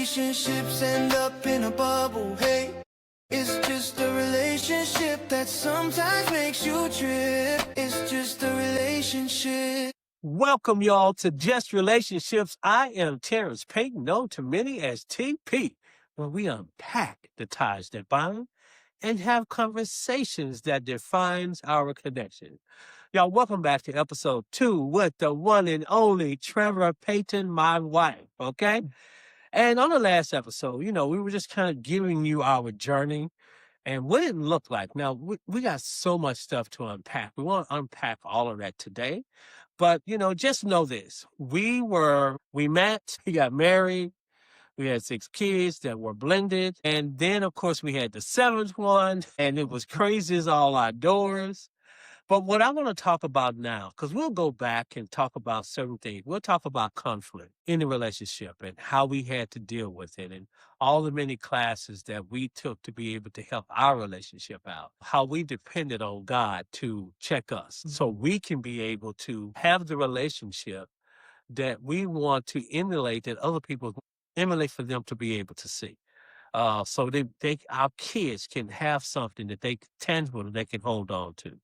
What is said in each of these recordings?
relationships end up in a bubble. Hey, it's just a relationship that sometimes makes you trip. It's just a relationship. Welcome, y'all, to Just Relationships. I am Terrence Payton, known to many as TP, where we unpack the ties that bind and have conversations that defines our connection. Y'all, welcome back to episode 2 with the one and only Trevor Payton, my wife, okay? And on the last episode, we were just kind of giving you our journey and what it looked like. Now, we got so much stuff to unpack. We want to unpack all of that today. But, just know this. We met, we got married, we had 6 kids that were blended. And then, of course, we had the 7th one, and it was crazy as all outdoors. But what I want to talk about now, because we'll go back and talk about certain things. We'll talk about conflict in the relationship and how we had to deal with it and all the many classes that we took to be able to help our relationship out, how we depended on God to check us so we can be able to have the relationship that we want to emulate, that other people emulate for them to be able to see. So our kids can have something that tangible that they can hold on to.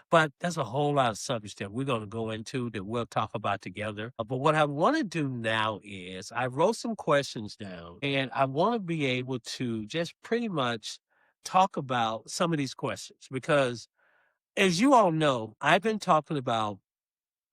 But there's a whole lot of subjects that we're going to go into that we'll talk about together. But what I want to do now is I wrote some questions down, and I want to be able to just pretty much talk about some of these questions because, as you all know, I've been talking about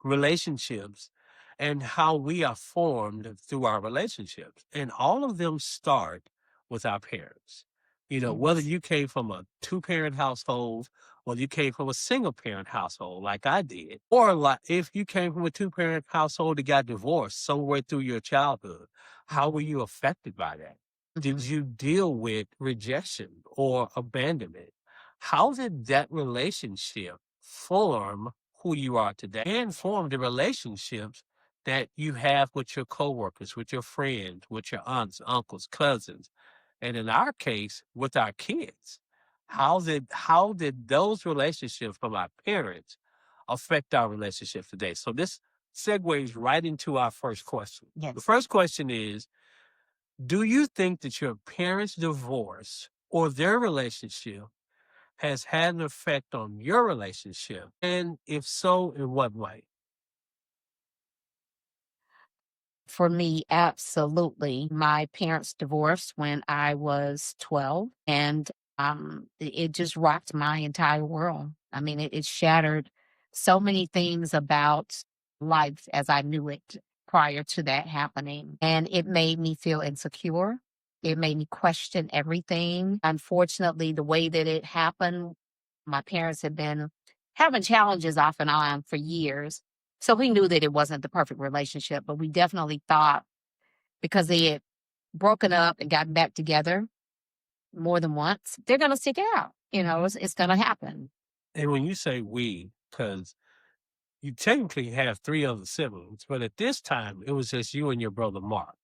relationships and how we are formed through our relationships. And all of them start with our parents. Whether you came from a 2-parent household, whether you came from a single-parent household like I did, or like if you came from a 2-parent household that got divorced somewhere through your childhood, how were you affected by that? Did you deal with rejection or abandonment? How did that relationship form who you are today and form the relationships that you have with your coworkers, with your friends, with your aunts, uncles, cousins, and in our case, with our kids? How did those relationships from our parents affect our relationships today? So this segues right into our first question. Yes. The first question is, do you think that your parents' divorce or their relationship has had an effect on your relationship? And if so, in what way? For me, absolutely. My parents divorced when I was 12, and it just rocked my entire world. I mean, it shattered so many things about life as I knew it prior to that happening. And it made me feel insecure. It made me question everything. Unfortunately, the way that it happened, my parents had been having challenges off and on for years. So we knew that it wasn't the perfect relationship, but we definitely thought because they had broken up and gotten back together more than once, they're going to stick it out. It's going to happen. And when you say we, because you technically have 3 other siblings, but at this time, it was just you and your brother Mark.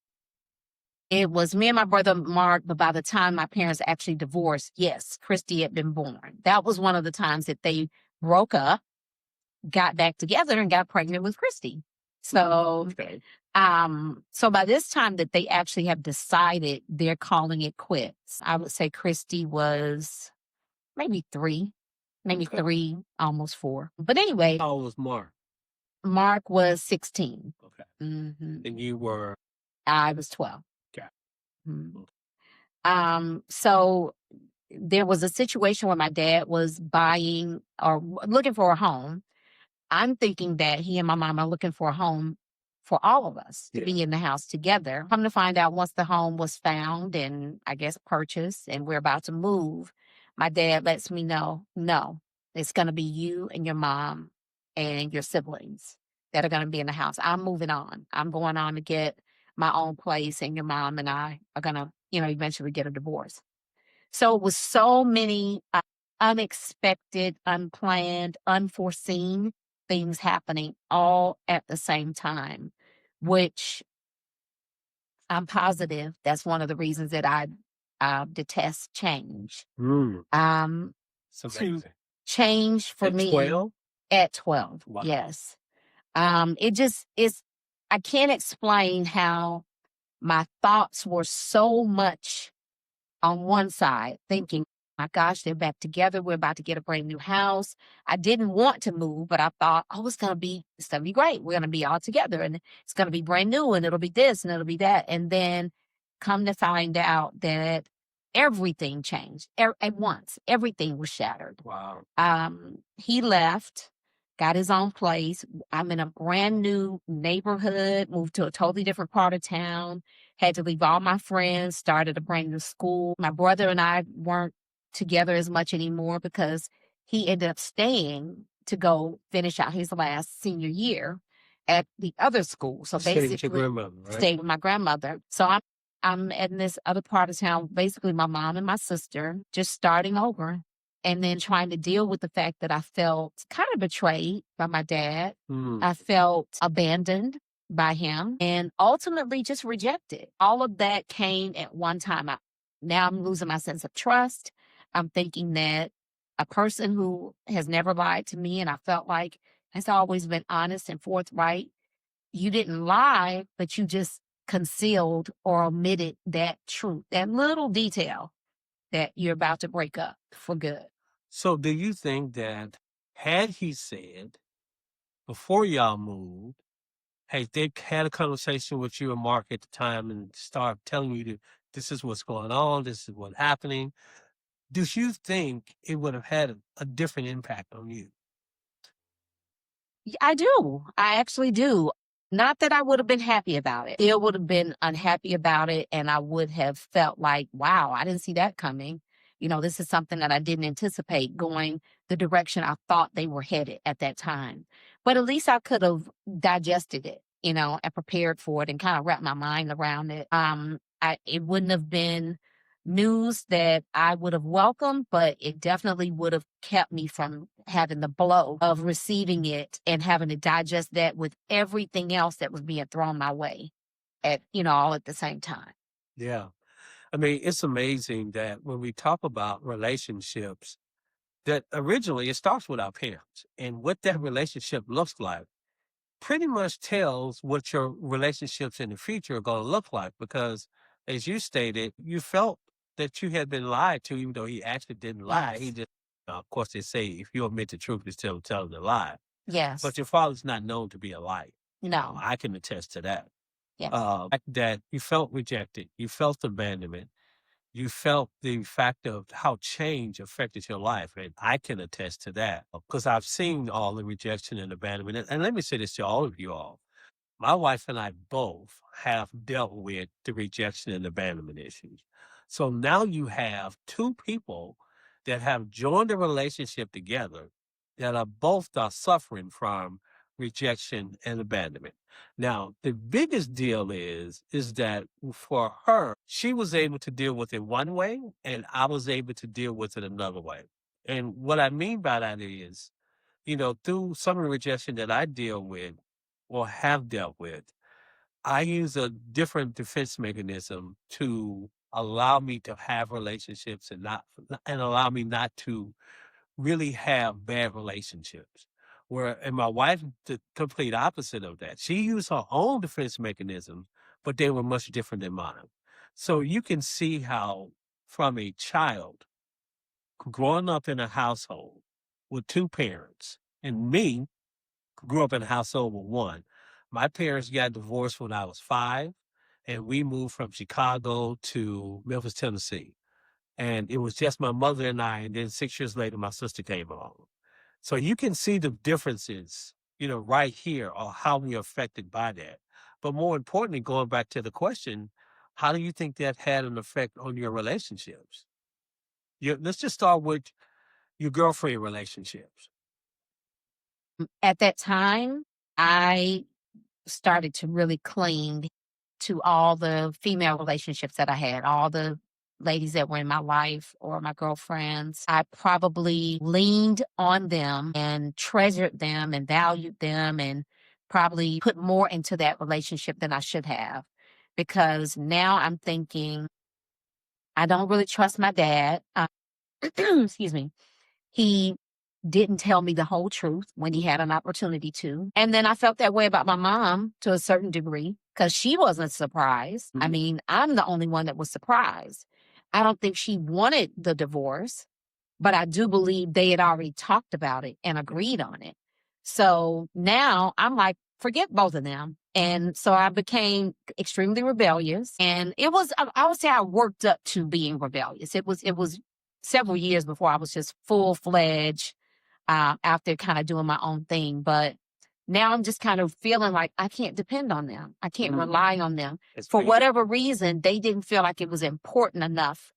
It was me and my brother Mark, but by the time my parents actually divorced, yes, Christy had been born. That was one of the times that they broke up, got back together, and got pregnant with Christy. So, Okay. so by this time that they actually have decided they're calling it quits, I would say Christy was maybe 3, Okay. 3, almost 4. But anyway, How old was Mark? Mark was 16. Okay. Mhm. And you were? I was 12. Okay. So there was a situation where my dad was buying or looking for a home. I'm thinking that he and my mom are looking for a home for all of us to be in the house together. Come to find out, once the home was found and I guess purchased and we're about to move, my dad lets me know, no, it's going to be you and your mom and your siblings that are going to be in the house. I'm moving on. I'm going on to get my own place, and your mom and I are going to, eventually get a divorce. So it was so many unexpected, unplanned, unforeseen things happening all at the same time, which I'm positive that's one of the reasons that I detest change. It's amazing. Change for At me 12? at 12. Wow. Yes. It just is, I can't explain how my thoughts were so much on one side, thinking, my gosh, they're back together. We're about to get a brand new house. I didn't want to move, but I thought, oh, it's gonna be great. We're gonna be all together and it's gonna be brand new and it'll be this and it'll be that. And then come to find out that everything changed at once. Everything was shattered. Wow. He left, got his own place. I'm in a brand new neighborhood, moved to a totally different part of town, had to leave all my friends, started a brand new school. My brother and I weren't together as much anymore because he ended up staying to go finish out his last senior year at the other school. So Stay with your basically, grandmother, right? stayed with my grandmother. So I'm in this other part of town, basically my mom and my sister, just starting over and then trying to deal with the fact that I felt kind of betrayed by my dad. Mm. I felt abandoned by him and ultimately just rejected. All of that came at one time. Now I'm losing my sense of trust. I'm thinking that a person who has never lied to me and I felt like has always been honest and forthright, you didn't lie, but you just concealed or omitted that truth, that little detail that you're about to break up for good. So do you think that had he said before y'all moved, hey, they had a conversation with you and Mark at the time and start telling you that this is what's going on, this is what's happening, do you think it would have had a different impact on you? I do. I actually do. Not that I would have been happy about it. Still would have been unhappy about it. And I would have felt like, wow, I didn't see that coming. This is something that I didn't anticipate going the direction I thought they were headed at that time. But at least I could have digested it, and prepared for it and kind of wrapped my mind around it. It wouldn't have been news that I would have welcomed, but it definitely would have kept me from having the blow of receiving it and having to digest that with everything else that was being thrown my way all at the same time. Yeah. I mean, it's amazing that when we talk about relationships, that originally it starts with our parents and what that relationship looks like pretty much tells what your relationships in the future are going to look like because as you stated, you felt that you had been lied to, even though he actually didn't lie. He Yes. just, of course, they say if you admit the truth, it's still telling the lie. Yes. But your father's not known to be a liar. No. I can attest to that. Yes. That you felt rejected, you felt abandonment, you felt the fact of how change affected your life. And I can attest to that because I've seen all the rejection and abandonment. And let me say this to all of you all. My wife and I both have dealt with the rejection and abandonment issues. So now you have two people that have joined a relationship together that are both are suffering from rejection and abandonment. Now, the biggest deal is that for her, she was able to deal with it one way and I was able to deal with it another way. And what I mean by that is, through some of the rejection that I deal with or have dealt with, I use a different defense mechanism to allow me to have relationships and allow me not to really have bad relationships. And my wife, the complete opposite of that. She used her own defense mechanisms, but they were much different than mine. So you can see how, from a child growing up in a household with two parents, and me grew up in a household with one. My parents got divorced when I was 5, and we moved from Chicago to Memphis, Tennessee. And it was just my mother and I, and then 6 years later, my sister came along. So you can see the differences, right here or how we are affected by that. But more importantly, going back to the question, how do you think that had an effect on your relationships? Let's just start with your girlfriend relationships. At that time, I started to really cling to all the female relationships that I had, all the ladies that were in my life or my girlfriends. I probably leaned on them and treasured them and valued them and probably put more into that relationship than I should have. Because now I'm thinking, I don't really trust my dad. Excuse me. He didn't tell me the whole truth when he had an opportunity to. And then I felt that way about my mom to a certain degree because she wasn't surprised. I mean, I'm the only one that was surprised. I don't think she wanted the divorce, but I do believe they had already talked about it and agreed on it. So now I'm like, forget both of them. And so I became extremely rebellious. And it was, I would say I worked up to being rebellious. It was several years before I was just full-fledged out there kind of doing my own thing. But now I'm just kind of feeling like I can't depend on them. I can't rely on them. For whatever reason, they didn't feel like it was important enough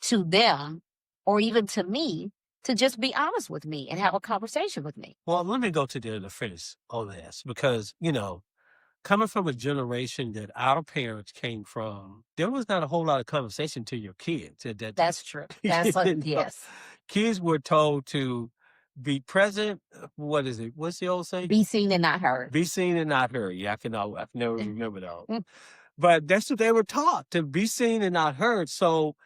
to them or even to me to just be honest with me and have a conversation with me. Well, let me go to the defense on this because, coming from a generation that our parents came from, there was not a whole lot of conversation to your kids at that time. That's true. That's yes. Kids were told to be present. What is it? What's the old saying? Be seen and not heard. Be seen and not heard. Yeah, I can never remember those. But that's what they were taught, to be seen and not heard. So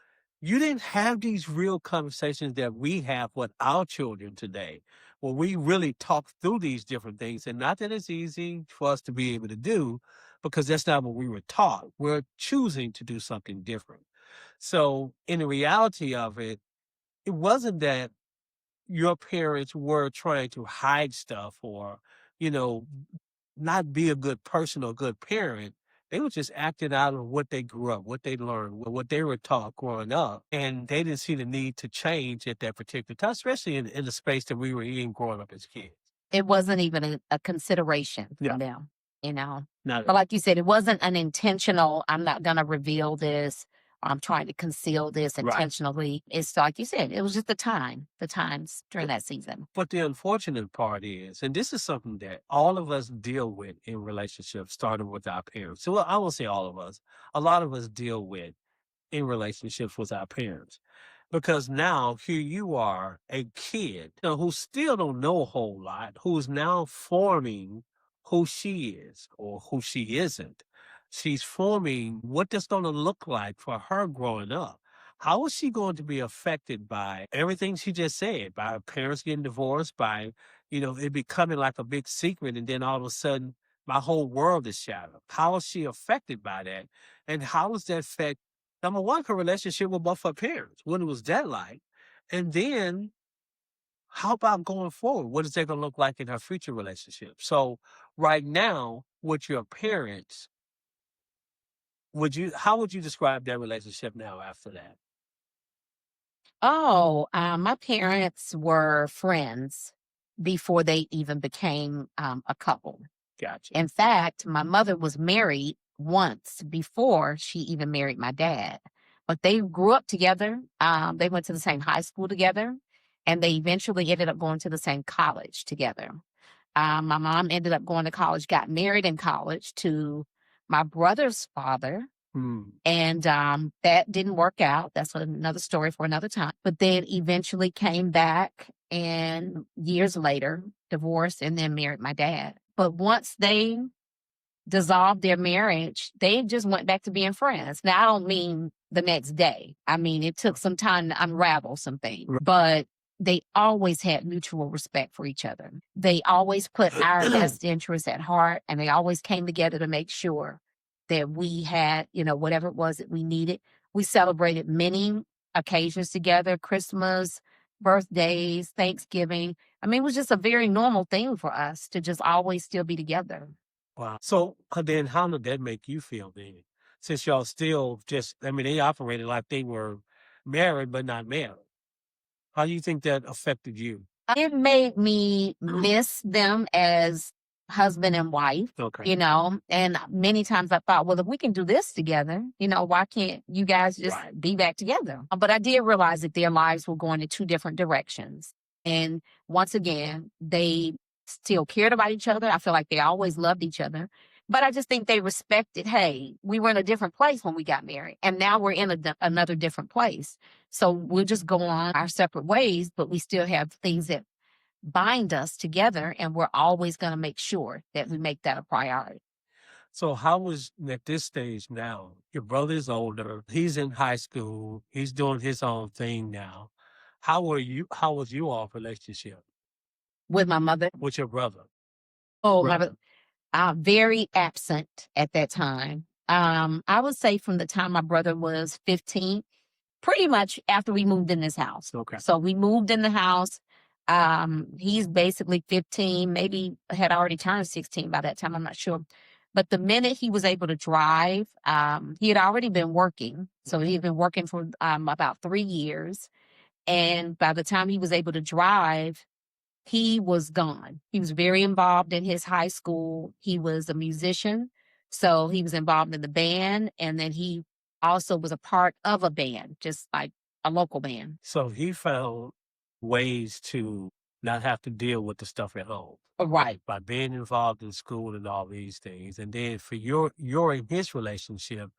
you didn't have these real conversations that we have with our children today, where we really talk through these different things. And not that it's easy for us to be able to do, because that's not what we were taught. We're choosing to do something different. So in the reality of it, it wasn't that your parents were trying to hide stuff or, not be a good person or a good parent. They were just acting out of what they grew up, what they learned, what they were taught growing up. And they didn't see the need to change at that particular time, especially in the space that we were in growing up as kids. It wasn't even a consideration for Yeah. them, Not But like you said, it wasn't an intentional, I'm not going to reveal this. I'm trying to conceal this Right. intentionally. It's like you said, it was just the times during that season. But the unfortunate part is, and this is something that all of us deal with in relationships, starting with our parents. So I won't say all of us, a lot of us deal with in relationships with our parents. Because now here you are, a kid, who still don't know a whole lot, who's now forming who she is or who she isn't. She's forming what that's going to look like for her growing up. How is she going to be affected by everything she just said, by her parents getting divorced, by, it becoming like a big secret, and then all of a sudden my whole world is shattered? How is she affected by that? And how does that affect, number one, her relationship with both her parents? What was that like? And then how about going forward? What is that going to look like in her future relationship? So right now, with your parents, how would you describe that relationship now after that? Oh, my parents were friends before they even became a couple. Gotcha. In fact, my mother was married once before she even married my dad. But they grew up together. They went to the same high school together, and they eventually ended up going to the same college together. My mom ended up going to college, got married in college to my brother's father. And that didn't work out. That's another story for another time. But then eventually came back and years later divorced and then married my dad. But once they dissolved their marriage, they just went back to being friends. Now, I don't mean the next day. I mean, it took some time to unravel some things, but they always had mutual respect for each other. They always put our best interests at heart, and they always came together to make sure that we had, whatever it was that we needed. We celebrated many occasions together, Christmas, birthdays, Thanksgiving. I mean, it was just a very normal thing for us to just always still be together. Wow. So then how did that make you feel then? Since y'all still they operated like they were married but not married. How do you think that affected you? It made me miss them as husband and wife, Okay. And many times I thought, well, if we can do this together, why can't you guys just be back together? But I did realize that their lives were going in two different directions. And once again, they still cared about each other. I feel like they always loved each other. But I just think they respected, hey, we were in a different place when we got married, and now we're in another different place. So we'll just go on our separate ways, but we still have things that bind us together, and we're always going to make sure that we make that a priority. So how was at this stage now? Your brother's older. He's in high school. He's doing his own thing now. How was your all relationship With my mother? with your brother? Oh, Right. my very absent at that time. I would say from the time my brother was 15, pretty much after we moved in this house. Okay. So we moved in the house. He's basically 15, maybe had already turned 16 by that time. I'm not sure. But the minute he was able to drive, he had already been working. So he had been working for about 3 years. And by the time he was able to drive, he was gone. He was very involved in his high school. He was a musician. So he was involved in the band. And then he also was a part of a band, just like a local band. So he found ways to not have to deal with the stuff at home. Right. By being involved in school and all these things. And then for your and his relationship,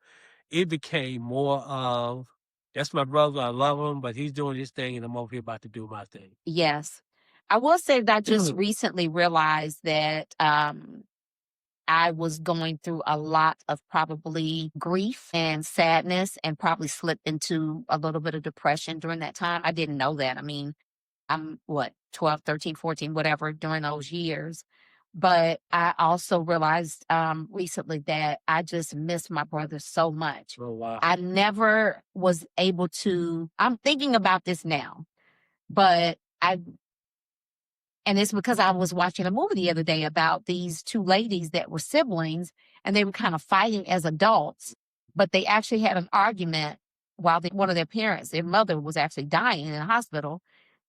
it became more of, that's my brother, I love him, but he's doing his thing and I'm over here about to do my thing. Yes. I will say that I just recently realized that I was going through a lot of probably grief and sadness and probably slipped into a little bit of depression during that time. I didn't know that. I mean, I'm 12, 13, 14, whatever during those years. But I also realized recently that I just miss my brother so much. Oh, wow. I never was able to, I'm thinking about this now, but and it's because I was watching a movie the other day about these two ladies that were siblings and they were kind of fighting as adults, but they actually had an argument while one of their parents, their mother, was actually dying in the hospital.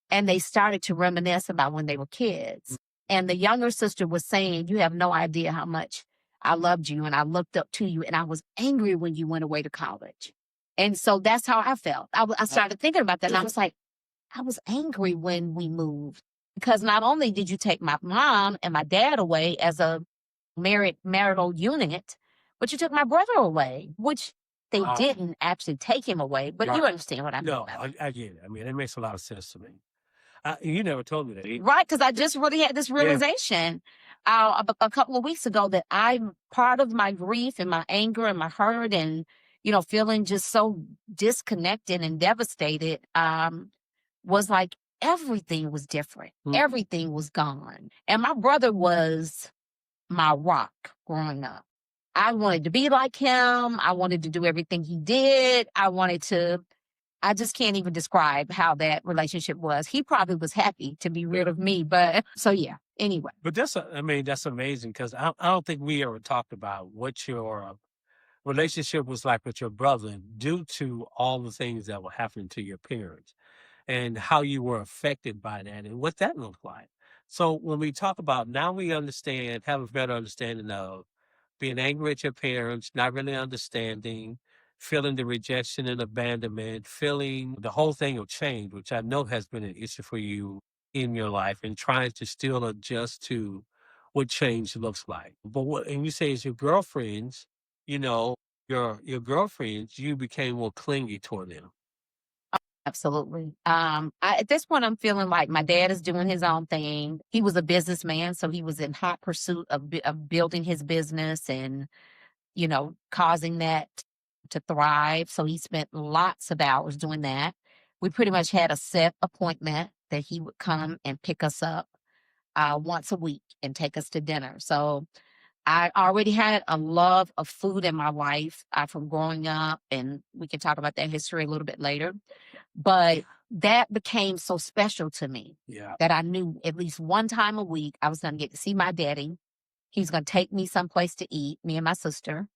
And they started to reminisce about when they were kids. And the younger sister was saying, "You have no idea how much I loved you and I looked up to you. And I was angry when you went away to college." And so that's how I felt. I started thinking about that. And I was like, I was angry when we moved because not only did you take my mom and my dad away as a marital unit, but you took my brother away, which they didn't actually take him away. But you understand what I mean. No, I get it. I mean, it makes a lot of sense to me. You never told me that. Right, because I just really had this realization a couple of weeks ago that I'm part of my grief and my anger and my hurt and, feeling just so disconnected and devastated was like everything was different. Everything was gone. And my brother was my rock growing up. I wanted to be like him. I wanted to do everything he did. I just can't even describe how that relationship was. He probably was happy to be rid of me, but so yeah. Anyway. But that's amazing because I don't think we ever talked about what your relationship was like with your brother due to all the things that were happening to your parents and how you were affected by that and what that looked like. So when we talk about now, we understand, have a better understanding of being angry at your parents, not really understanding, feeling the rejection and abandonment, feeling the whole thing of change, which I know has been an issue for you in your life, and trying to still adjust to what change looks like. But and you say is your girlfriends, your girlfriends, you became more clingy toward them. Absolutely. At this point, I'm feeling like my dad is doing his own thing. He was a businessman, so he was in hot pursuit of building his business and, causing that to thrive. So he spent lots of hours doing that. We pretty much had a set appointment that he would come and pick us up once a week and take us to dinner. So I already had a love of food in my life from growing up, and we can talk about that history a little bit later. But that became so special to me that I knew at least one time a week I was going to get to see my daddy. He's going to take me someplace to eat, me and my sister.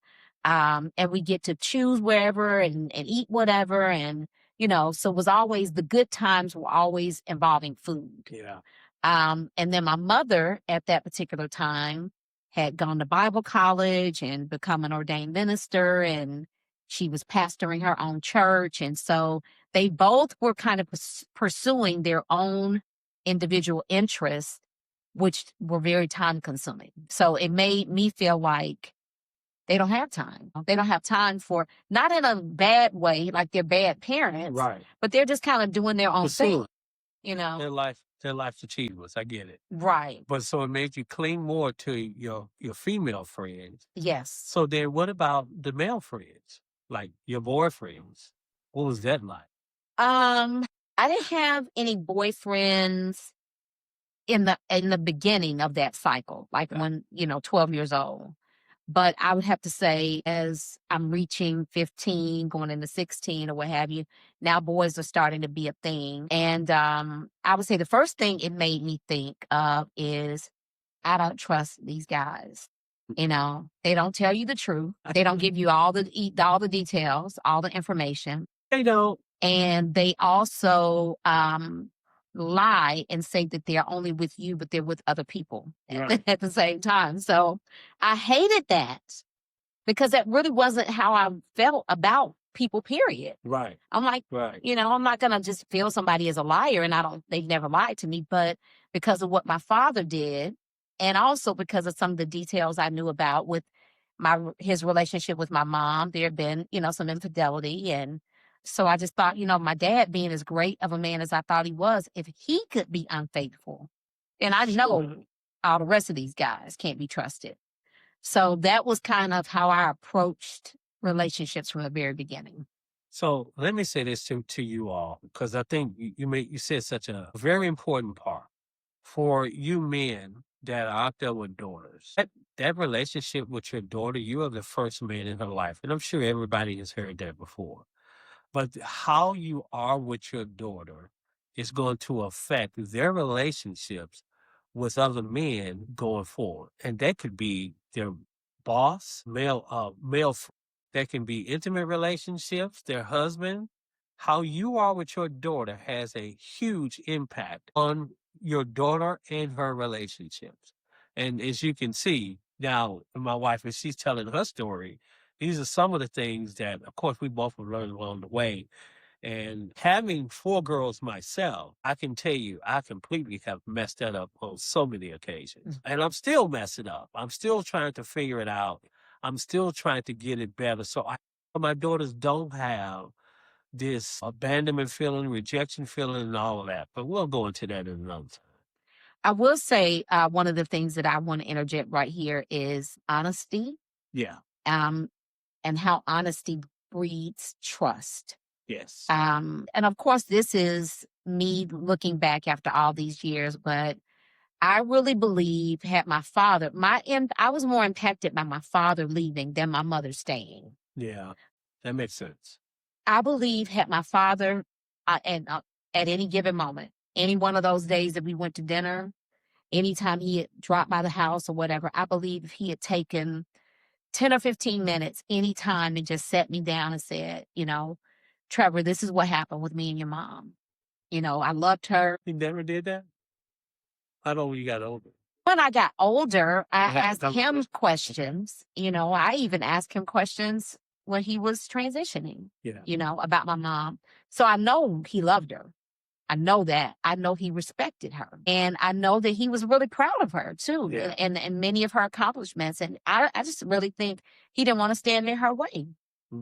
And we get to choose wherever and eat whatever. And, so it was always the good times were always involving food. Yeah. And then my mother at that particular time had gone to Bible college and become an ordained minister, and she was pastoring her own church. And so they both were kind of pursuing their own individual interests, which were very time consuming. So it made me feel like they don't have time. They don't have time for, not in a bad way, like they're bad parents, Right. but they're just kind of doing their own thing, Their life's achievements. I get it. Right. But so it made you cling more to your female friends. Yes. So then what about the male friends? Like your boyfriends? What was that like? I didn't have any boyfriends in the beginning of that cycle, like when, 12 years old. But I would have to say, as I'm reaching 15, going into 16 or what have you, now boys are starting to be a thing. And I would say the first thing it made me think of is I don't trust these guys. They don't tell you the truth. They don't give you all the details, all the information. They don't. And they also lie and say that they're only with you, but they're with other people at the same time. So I hated that because that really wasn't how I felt about people, period. Right. I'm like, I'm not going to just feel somebody as a liar, and they've never lied to me, but because of what my father did, and also because of some of the details I knew about with his relationship with my mom, there had been, some infidelity. And so I just thought, my dad being as great of a man as I thought he was, if he could be unfaithful, then I know all the rest of these guys can't be trusted. So that was kind of how I approached relationships from the very beginning. So let me say this to you all, because I think you said such a very important part for you men that are out there with daughters. That relationship with your daughter, you are the first man in her life. And I'm sure everybody has heard that before. But how you are with your daughter is going to affect their relationships with other men going forward. And that could be their boss, male, that can be intimate relationships, their husband. How you are with your daughter has a huge impact on your daughter and her relationships. And as you can see now, my wife, as she's telling her story, these are some of the things that, of course, we both have learned along the way. And having 4 girls myself, I can tell you, I completely have messed that up on so many occasions. And I'm still messing up. I'm still trying to figure it out. I'm still trying to get it better. So my daughters don't have this abandonment feeling, rejection feeling, and all of that. But we'll go into that in another time. I will say one of the things that I want to interject right here is honesty. Yeah. And how honesty breeds trust. Yes. And of course, this is me looking back after all these years, but I really believe had my father, I was more impacted by my father leaving than my mother staying. Yeah, that makes sense. I believe had my father, at any given moment, any one of those days that we went to dinner, anytime he had dropped by the house or whatever, I believe if he had taken 10 or 15 minutes anytime and just sat me down and said, Trevor, this is what happened with me and your mom. I loved her. He never did that? How old you got older? When I got older, I asked him questions. I even asked him questions when he was transitioning, about my mom. So I know he loved her. I know that. I know he respected her. And I know that he was really proud of her, too, and many of her accomplishments. And I just really think he didn't want to stand in her way.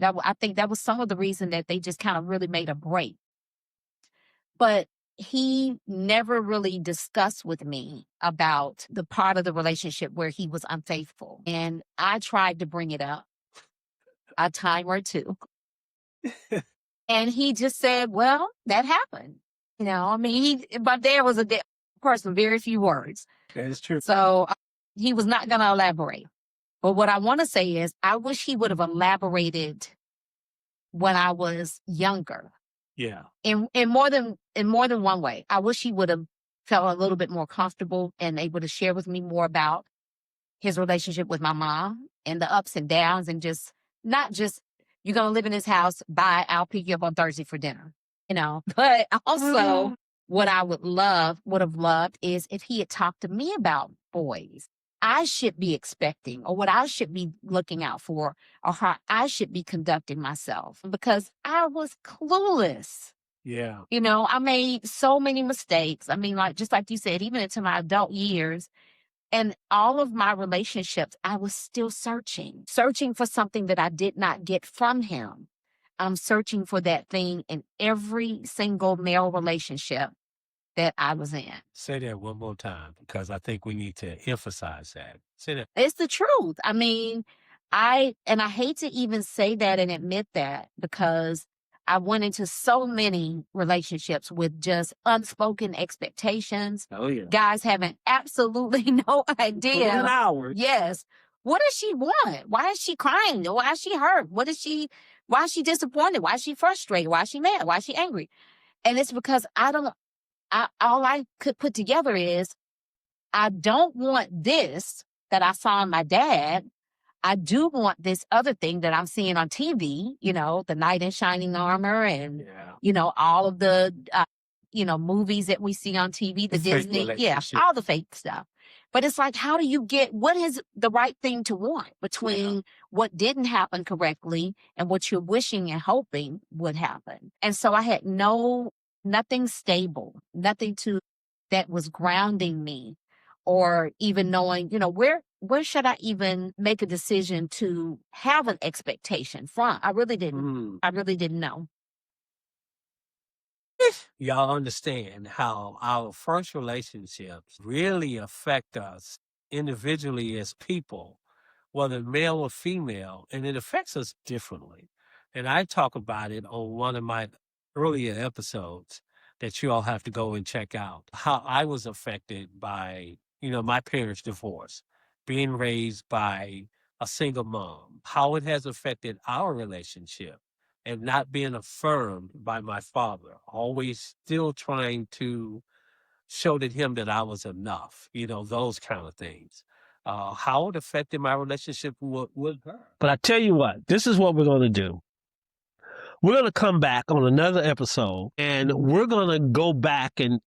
I think that was some of the reason that they just kind of really made a break. But he never really discussed with me about the part of the relationship where he was unfaithful. And I tried to bring it up a time or two. And he just said, well, that happened. My dad was a person, very few words. That is true. So he was not going to elaborate. But what I want to say is I wish he would have elaborated when I was younger. Yeah. In more than one way. I wish he would have felt a little bit more comfortable and able to share with me more about his relationship with my mom and the ups and downs, and just not just, you're going to live in this house, bye, I'll pick you up on Thursday for dinner. But also what I would have loved is if he had talked to me about boys I should be expecting, or what I should be looking out for, or how I should be conducting myself, because I was clueless. Yeah. I made so many mistakes. Just like you said, even into my adult years, and all of my relationships, I was still searching for something that I did not get from him. I'm searching for that thing in every single male relationship that I was in. Say that one more time, because I think we need to emphasize that. Say that. It's the truth. I hate to even say that and admit that, because I went into so many relationships with just unspoken expectations. Oh, yeah. Guys having absolutely no idea. Within hours. Yes. What does she want? Why is she crying? Why is she hurt? Why is she disappointed? Why is she frustrated? Why is she mad? Why is she angry? And it's because all I could put together is, I don't want this that I saw in my dad. I do want this other thing that I'm seeing on TV, the knight in shining armor and, all of the, movies that we see on TV, the Disney, all the fake stuff. But it's like, how do you what is the right thing to want between what didn't happen correctly and what you're wishing and hoping would happen? And so I had nothing stable, nothing that was grounding me, or even knowing, where should I even make a decision to have an expectation from? I really didn't. I really didn't know. Y'all understand how our first relationships really affect us individually as people, whether male or female, and it affects us differently. And I talk about it on one of my earlier episodes that you all have to go and check out, how I was affected by, my parents' divorce, being raised by a single mom, how it has affected our relationship, and not being affirmed by my father, always still trying to show to him that I was enough, those kind of things. How it affected my relationship with her. But I tell you what, this is what we're going to do. We're going to come back on another episode, and we're going to go back and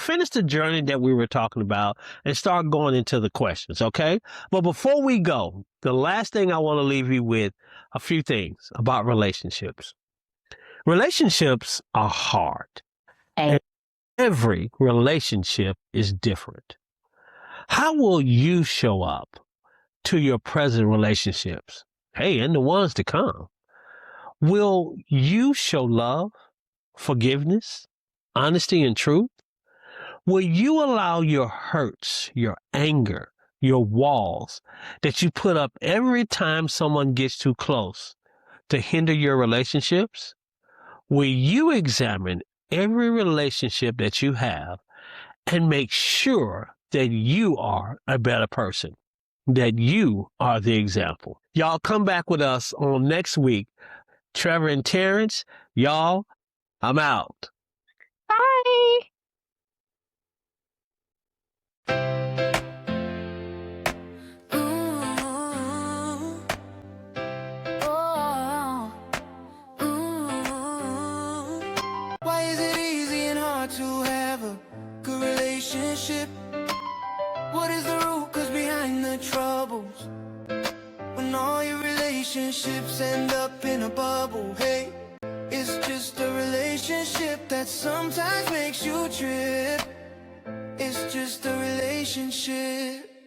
finish the journey that we were talking about and start going into the questions, okay? But before we go, the last thing I want to leave you with a few things about relationships. Relationships are hard. And every relationship is different. How will you show up to your present relationships? Hey, and the ones to come. Will you show love, forgiveness, honesty, and truth? Will you allow your hurts, your anger, your walls that you put up every time someone gets too close to hinder your relationships? Will you examine every relationship that you have and make sure that you are a better person, that you are the example? Y'all come back with us on next week. Trevor and Terrence, y'all, I'm out. Bye. Why is it easy and hard to have a good relationship? What is the root cause behind the troubles? When all your relationships end up in a bubble, hey, it's just a relationship that sometimes makes you trip. It's just a relationship.